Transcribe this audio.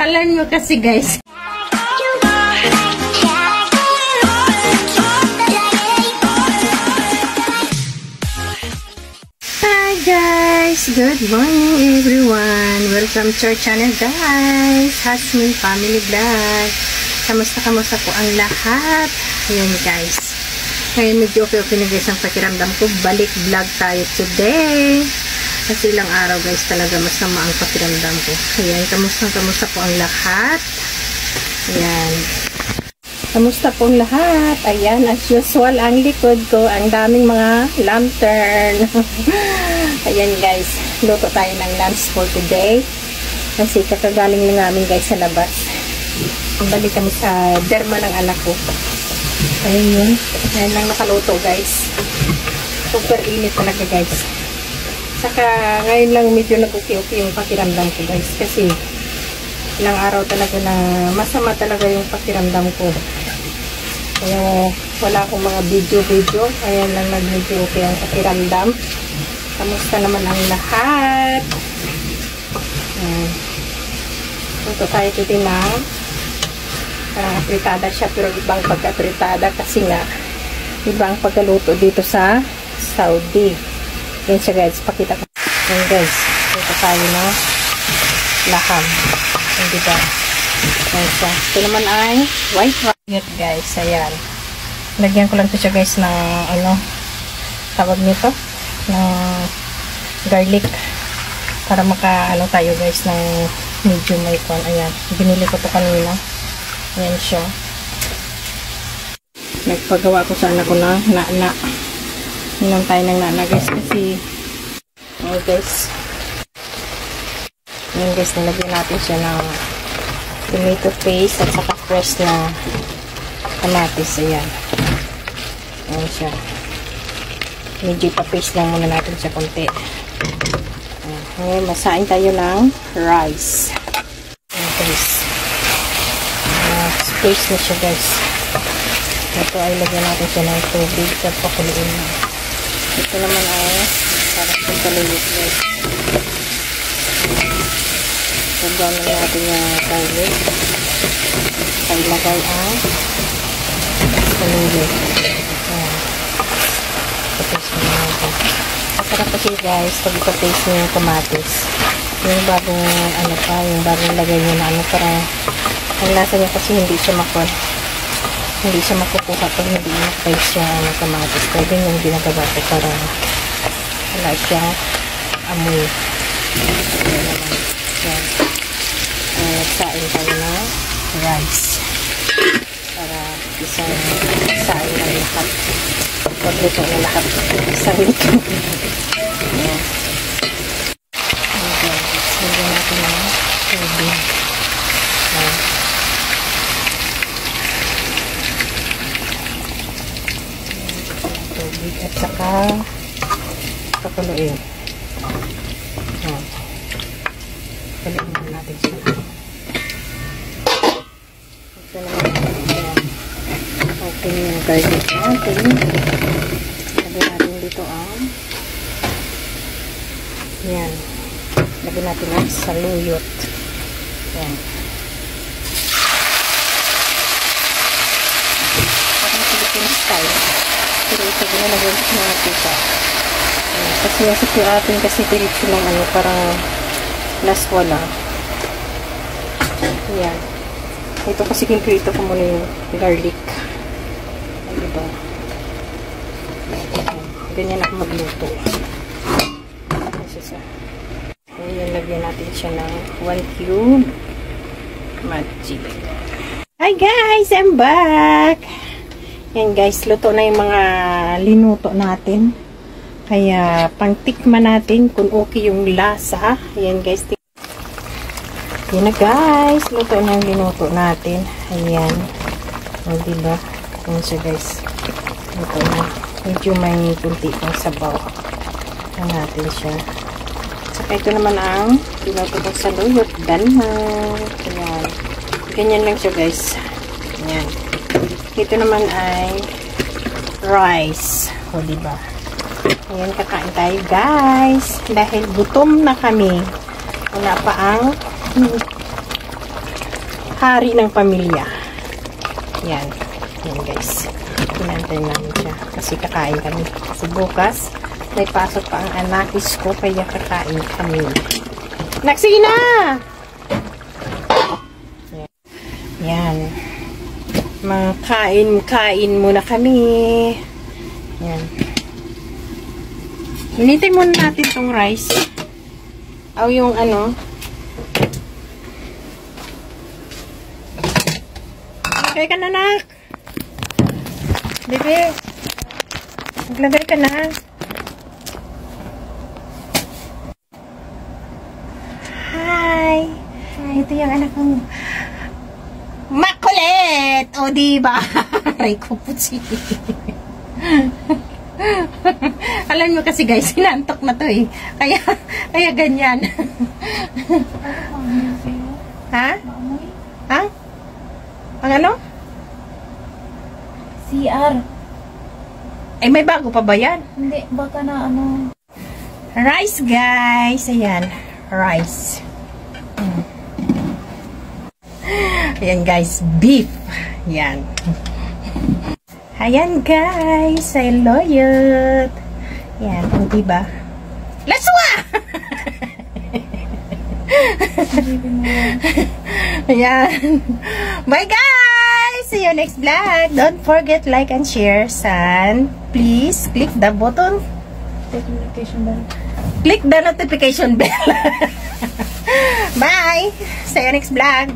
Alam nyo kasi guys. Hi guys! Good morning everyone! Welcome to our channel guys! Hasmin Family Vlog. Kamusta po ang lahat? Ayan guys. Ngayon medyo okay na guys ang pakiramdam ko. Balik vlog tayo today. Kasi ilang araw guys talaga masama ang pakiramdam ko. Ayan, kamusta po ang lahat? Ayan. Kamusta po ang lahat? Ayan, as usual ang likod ko. Ang daming mga lantern. Ayan guys, luto tayo ng lunch for today. Kasi kakagaling na namin guys sa labas. Balik kami sa derma ng anak ko. Ayan yun. Ayan lang nakaluto guys. Super init talaga guys. Saka ngayon lang medyo nag-okay yung pakiramdam ko guys. Kasi ilang araw talaga na masama talaga yung pakiramdam ko. Kaya wala akong mga video. Ayan lang nag-medyo okay ang pakiramdam. Kamusta naman ang lahat? Ayan. Luto tayo today na apritada siya pero ibang pagka-apritada kasi nga ibang pagkaluto dito sa Saudi. Yan siya guys, pakita ko. Yan guys, luto tayo na laham. Yan diba? Yan siya. Ito naman ay white rice guys. Ayan. Lagyan ko lang ito siya guys ng ano, tawag nito ng garlic para maka ano tayo guys ng medium may kon. Ayan. Binili ko to kanina. Ayan siya. Nagpagawa ko sa anak ko na na. Inom tayo ng nana guys kasi oh guys. Ayan guys, nilagyan natin siya ng tomato paste at saka fresh na kamatis. Ayan. Ayan siya. Medyo pa-paste lang muna natin siya konti. Ayan. Ngayon, masain tayo ng rice. Ayan guys. Paste na siya guys. Ito ay lagyan natin siya ng tubig at pakuluin na. Ito naman ay para sa palulit guys. Lagyan natin yung garlic. Ay lagay ang palulit. Ayan. Papaste mo natin. Masarap kasi guys pag ipapaste nyo yung kamatis. Yung bagong ano pa, yung bagong lagay nyo na ano para ang lasa niya kasi hindi siya makukuha pag hindi na-paste yung ano, kamatis. Kaya din yung ginagawa ko para wala siyang amoy. Yan. Nagsain tayo na rice. Para isang sain na lahat. Pagluto na lahat. Isang ito. Yan. Lagyan natin na tubig. Yan. At saka pakuluin. Pakuluin na natin siya. Ito naman open yung garlic natin. Lagyan natin dito ang yan. Lagyan natin ang saluyot. Yan. Parang Philippine style. Pero ito ginalagyan ko mga pita. Kasi yung atin kasi diretso lang ano, parang laswala. Yan. Ito kasi kinprito ko muna yung garlic. Diba? Ganyan ako magluto. Ayan, lagyan natin siya ng 1 cube magic. Hi guys! I'm back! Yan guys, luto na yung mga linuto natin. Kaya, pangtikman natin kung okay yung lasa. Ayan guys. Yan na guys, luto na yung linuto natin. Ayan. O, diba? Ayan siya guys. Luto na. Medyo may kunti pang sabaw. Ayan natin siya. Saka ito naman ang linuto ko sa luyot. Danang. Ayan. Ganyan lang siya guys. Ayan. Ito naman ay rice. O, diba? Ayan, kakain tayo guys. Dahil gutom na kami. Wala pa ang hari ng pamilya. Yan. Yan guys. Pinantay namin siya. Kasi kakain kami. Kasi bukas, may pasok pa ang anakis ko. Kaya kakain kami. Naksina! Yan. Kain muna kami. Yan. Initin muna natin tong rice. O yung ano. Maglagay ka na, nak. Bebe. Maglagay ka na. Hi. Ito yung anak ko. Makulit! O, diba? Aray ko po siya. Alam nyo kasi guys, sinantok na to eh. Kaya ganyan. Ha? Ha? Ang ano? CR. Ay, may bago pa ba yan? Hindi, baka na ano. Rice guys. Ayan. Rice. Ayan guys. Beef. Ayan. Ayan guys, I love it. Yan, o diba? Laswa! Ayan. Bye guys! See you next vlog. Don't forget like and share. And please click the button. Notification bell. Click the notification bell. Bye! See you next vlog.